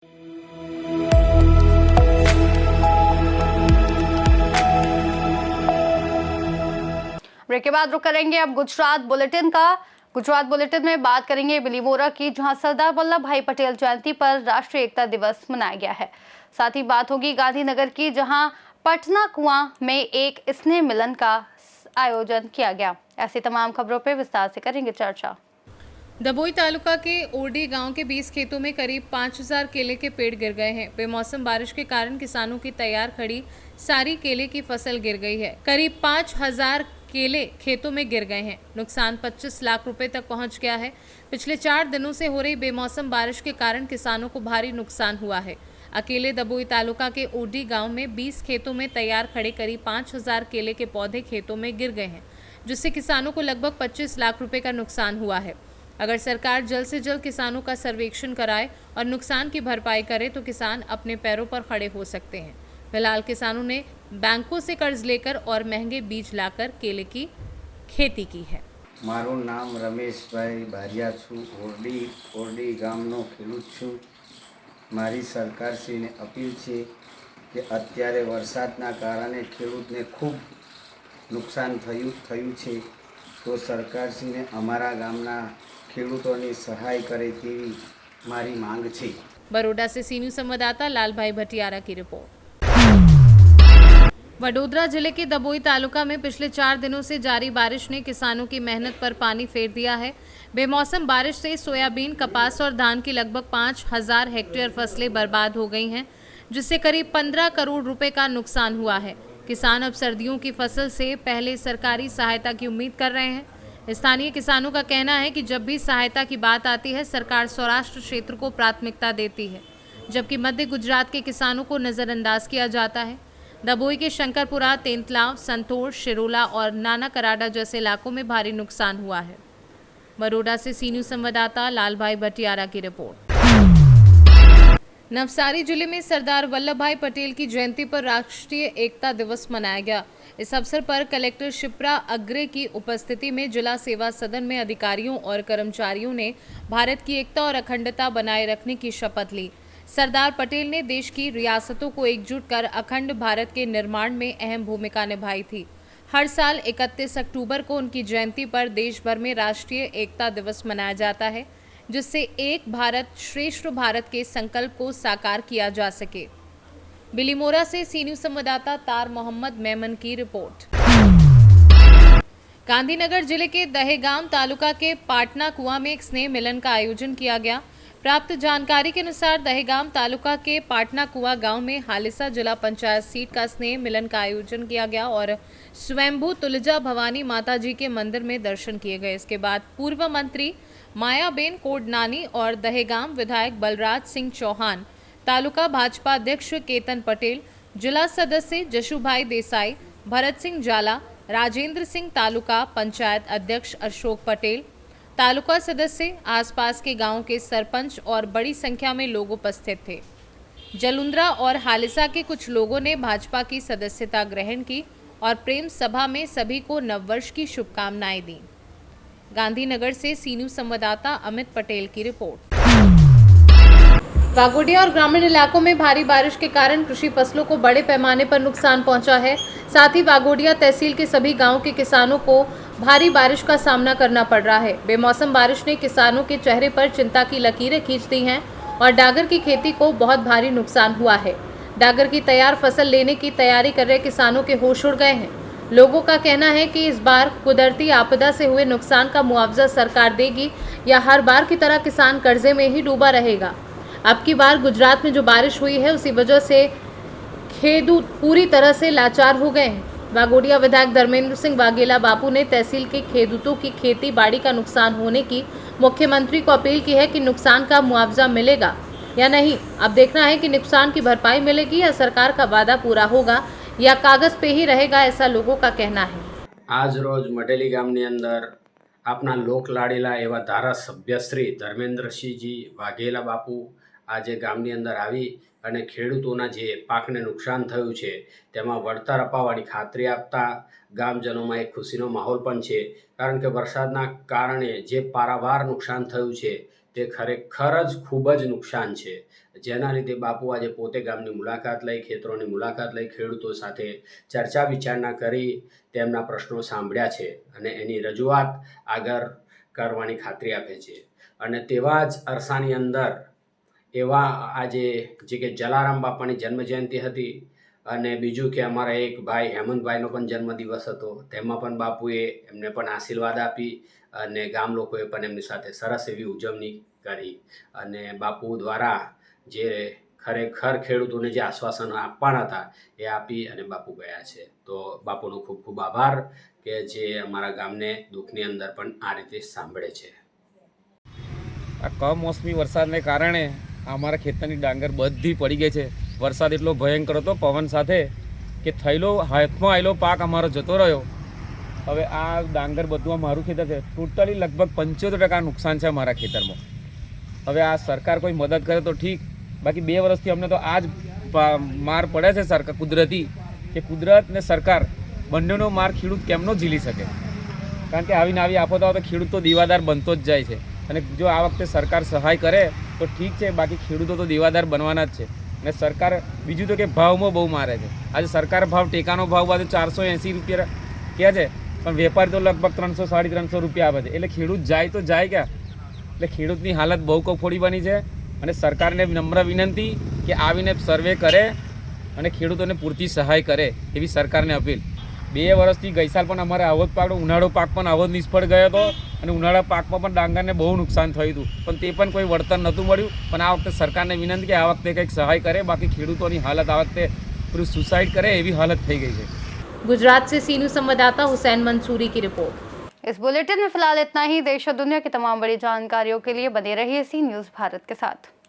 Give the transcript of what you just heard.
Break के बाद रुक करेंगे अब गुजरात बुलेटिन का। गुजरात बुलेटिन में बात करेंगे बिलीमोरा की, जहां सरदार वल्लभ भाई पटेल जयंती पर राष्ट्रीय एकता दिवस मनाया गया है। साथ ही बात होगी गांधीनगर की, जहां पटना कुआं में एक स्नेह मिलन का आयोजन किया गया। ऐसी तमाम खबरों पर विस्तार से करेंगे चर्चा। दबोई तालुका के ओरडी गांव के 20 खेतों में करीब 5000 केले के पेड़ गिर गए हैं। बेमौसम बारिश के कारण किसानों की तैयार खड़ी सारी केले की फसल गिर गई है। करीब 5000 केले खेतों में गिर गए हैं। नुकसान 25 लाख रुपए तक पहुंच गया है। पिछले 4 दिनों से हो रही बेमौसम बारिश के कारण किसानों को भारी नुकसान हुआ है। अकेले दबोई तालुका के ओरडी गांव में 20 खेतों में तैयार खड़े करीब 5000 केले के पौधे खेतों में गिर गए हैं, जिससे किसानों को लगभग 25 लाख रुपए का नुकसान हुआ है। अगर सरकार जल्द से जल्द किसानों का सर्वेक्षण कराए और नुकसान की भरपाई करे तो किसान अपने पैरों पर खड़े हो सकते हैं। फिलहाल किसानों ने बैंकों से कर्ज लेकर और महंगे बीज लाकर केले की खेती की है। मारू नाम रमेश भाई भारिया छू, ओरडी गामनो खेडूत छू। मारी सरकारश्रीने अपील है कि अत्यारे वरसादना कारणे खेडूतने खूब नुकसान थयुं छे, तो सरकारश्रीने अमारा गामना खेडूतोनी सहाय करे तेवी मारी मांग छे। बड़ौदा से सी न्यूज़ संवाददाता लालभाई भटियारा की रिपोर्ट। वडोदरा जिले के दबोई तालुका में पिछले 4 दिनों से जारी बारिश ने किसानों की मेहनत पर पानी फेर दिया है। बेमौसम बारिश से सोयाबीन, कपास और धान की लगभग 5000 हेक्टेयर फसलें बर्बाद हो गई हैं, जिससे करीब 15 करोड़ रुपए का नुकसान हुआ है। किसान अब सर्दियों की फसल से पहले सरकारी सहायता की उम्मीद कर रहे हैं। स्थानीय किसानों का कहना है कि जब भी सहायता की बात आती है, सरकार सौराष्ट्र क्षेत्र को प्राथमिकता देती है, जबकि मध्य गुजरात के किसानों को नज़रअंदाज किया जाता है। दबोई के शंकरपुरा, तेंतलाव, संतोष, शिरोला और नाना कराडा जैसे इलाकों में भारी नुकसान हुआ है। बड़ौदा से सी न्यूज़ संवाददाता लालभाई भटियारा की रिपोर्ट। नवसारी जिले में सरदार वल्लभ भाई पटेल की जयंती पर राष्ट्रीय एकता दिवस मनाया गया। इस अवसर पर कलेक्टर शिप्रा अग्रे की उपस्थिति में जिला सेवा सदन में अधिकारियों और कर्मचारियों ने भारत की एकता और अखंडता बनाए रखने की शपथ ली। सरदार पटेल ने देश की रियासतों को एकजुट कर अखंड भारत के निर्माण में अहम भूमिका निभाई थी। हर साल 31 अक्टूबर को उनकी जयंती पर देश भर में राष्ट्रीय एकता दिवस मनाया जाता है, जिससे एक भारत श्रेष्ठ भारत के संकल्प को साकार किया जा सके। बिलीमोरा से सी न्यूज़ संवाददाता तार मोहम्मद मेमन की रिपोर्ट। गांधीनगर जिले के दहेगाम तालुका के पाटना कुआं में एक स्नेह मिलन का आयोजन किया गया। प्राप्त जानकारी के अनुसार दहेगाम तालुका के पाटना कुआं गांव में हालिसा जिला पंचायत सीट का स्नेह मिलन का आयोजन किया गया और स्वयंभू तुलजा भवानी माता जी के मंदिर में दर्शन किए गए। इसके बाद पूर्व मंत्री मायाबेन कोडनानी और दहेगाम विधायक बलराज सिंह चौहान, तालुका भाजपा अध्यक्ष केतन पटेल, जिला सदस्य जशुभाई देसाई, भरत सिंह जाला, राजेंद्र सिंह, तालुका पंचायत अध्यक्ष अशोक पटेल, तालुका सदस्य, आसपास के गांव के सरपंच और बड़ी संख्या में लोग उपस्थित थे। जलुंद्रा और हालिसा के कुछ लोगों ने भाजपा की सदस्यता ग्रहण की और प्रेम सभा में सभी को नववर्ष की शुभकामनाएं दी। गांधीनगर से सी न्यूज़ संवाददाता अमित पटेल की रिपोर्ट। वागोडिया और ग्रामीण इलाकों में भारी बारिश के कारण कृषि फसलों को बड़े पैमाने पर नुकसान पहुंचा है। साथ ही वागोडिया तहसील के सभी गांवों के किसानों को भारी बारिश का सामना करना पड़ रहा है। बेमौसम बारिश ने किसानों के चेहरे पर चिंता की लकीरें खींच दी हैं और डागर की खेती को बहुत भारी नुकसान हुआ है। डागर की तैयार फसल लेने की तैयारी कर रहे किसानों के होश उड़ गए हैं। लोगों का कहना है कि इस बार कुदरती आपदा से हुए नुकसान का मुआवजा सरकार देगी या हर बार की तरह किसान कर्जे में ही डूबा रहेगा। अब की बार गुजरात में जो बारिश हुई है, उसी वजह से खेडूत पूरी तरह से लाचार हो गए हैं। वागोडिया विधायक धर्मेंद्र सिंह वाघेला बापू ने तहसील के खेडूतों की खेती बाड़ी का नुकसान होने की मुख्यमंत्री को अपील की है कि नुकसान का मुआवजा मिलेगा या नहीं। अब देखना है कि नुकसान की भरपाई मिलेगी या सरकार का वादा पूरा होगा या कागज पे ही रहेगा, ऐसा लोगों का कहना है। आज रोज मटेली गामनी अंदर अपना લોકલાડીલા એવા ધારાસભ્ય શ્રી ધર્મેન્દ્રસિંહજી વાઘેલા બાપુ આજે ગામની અંદર આવી અને ખેડૂતોના જે પાકને નુકસાન થયું છે તેમાં વળતર અપાવવાની ખાતરી આપતા ગામજનોમાં એક ખુશીનો માહોલ પણ છે, કારણ કે વરસાદના કારણે જે પારાવાર નુકસાન થયું છે તે ખરેખર જ ખૂબ જ નુકસાન છે, જેના લીધે બાપુ આજે પોતે ગામની મુલાકાત લઈ, ખેતરોની મુલાકાત લઈ, ખેડૂતો સાથે ચર્ચા વિચારણા કરી, તેમના પ્રશ્નો સાંભળ્યા છે અને એની રજૂઆત આગળ કરવાની ખાતરી આપે છે. અને તેવા જ અરસાની અંદર એવા આજે જે કે જલારામ બાપાની જન્મજયંતિ હતી અને બીજું કે અમારા એક ભાઈ હેમંતભાઈનો પણ જન્મદિવસ હતો, તેમાં પણ બાપુએ એમને પણ આશીર્વાદ આપી અને ગામ લોકોએ પણ એમની સાથે સરસ એવી ઉજવણી કરી અને બાપુ દ્વારા જે ખરેખર ખેડૂતોને જે આશ્વાસન આપવાના હતા એ આપી અને બાપુ ગયા છે. તો બાપુનો ખૂબ ખૂબ આભાર કે જે અમારા ગામને દુઃખની અંદર પણ આ રીતે સાંભળે છે. આ કમોસમી વરસાદને કારણે અમારા ખેતરની ડાંગર બધી પડી ગઈ છે. વરસાદ એટલો ભયંકર હતો પવન સાથે કે થયેલો હાથમાં આવેલો પાક અમારો જતો રહ્યો. હવે આ ડાંગર બધું મારું ખેતર છે, ટોટલી લગભગ 75% નુકસાન છે અમારા ખેતરમાં. હવે આ સરકાર કોઈ મદદ કરે તો ઠીક, બાકી 2 વર્ષથી અમને તો આ જ માર પડે છે સરકાર કુદરતી, કે કુદરત ને સરકાર બંનેનો માર ખેડૂત કેમનો ઝીલી શકે. કારણ કે આવીને આવી આફતો આવે તો ખેડૂત તો દીવાદાર બનતો જ જાય છે. અને જો આ વખતે સરકાર સહાય કરે તો ઠીક છે, બાકી ખેડૂતો તો દીવાદાર બનવાના જ છે. અને સરકાર બીજું તો કે ભાવમાં બહુ મારે છે. આજે સરકાર ભાવ ટેકાનો ભાવ બાજુ 480 રૂપિયા કહે છે, પણ વેપારી તો લગભગ 300 સાડી 300 રૂપિયા આપે છે. એટલે ખેડૂત જાય તો જાય ક્યાં? એટલે ખેડૂતની હાલત બહુ કફોડી બની છે. અને સરકારને નમ્ર વિનંતી કે આવીને સર્વે કરે અને ખેડૂતોને પૂરતી સહાય કરે એવી સરકારને અપીલ. 2 વર્ષથી ગઈ સાલ પણ અમારે આવો જ પાક, ઉનાળો પાક પણ આવો જ નિષ્ફળ ગયો હતો અને ઉનાળા પાકમાં પણ ડાંગરને બહુ નુકસાન થયું હતું, પણ તે પણ કોઈ વળતર નહોતું મળ્યું. પણ આ વખતે સરકારને વિનંતી કે આ વખતે કંઈક સહાય કરે, બાકી ખેડૂતોની હાલત આ વખતે પૂરી સુસાઇડ કરે એવી હાલત થઈ ગઈ છે. गुजरात से सीनू संवाददाता हुसैन मंसूरी की रिपोर्ट। इस बुलेटिन में फिलहाल इतना ही। देश और दुनिया की तमाम बड़ी जानकारियों के लिए बने रहिए सी न्यूज़ भारत के साथ।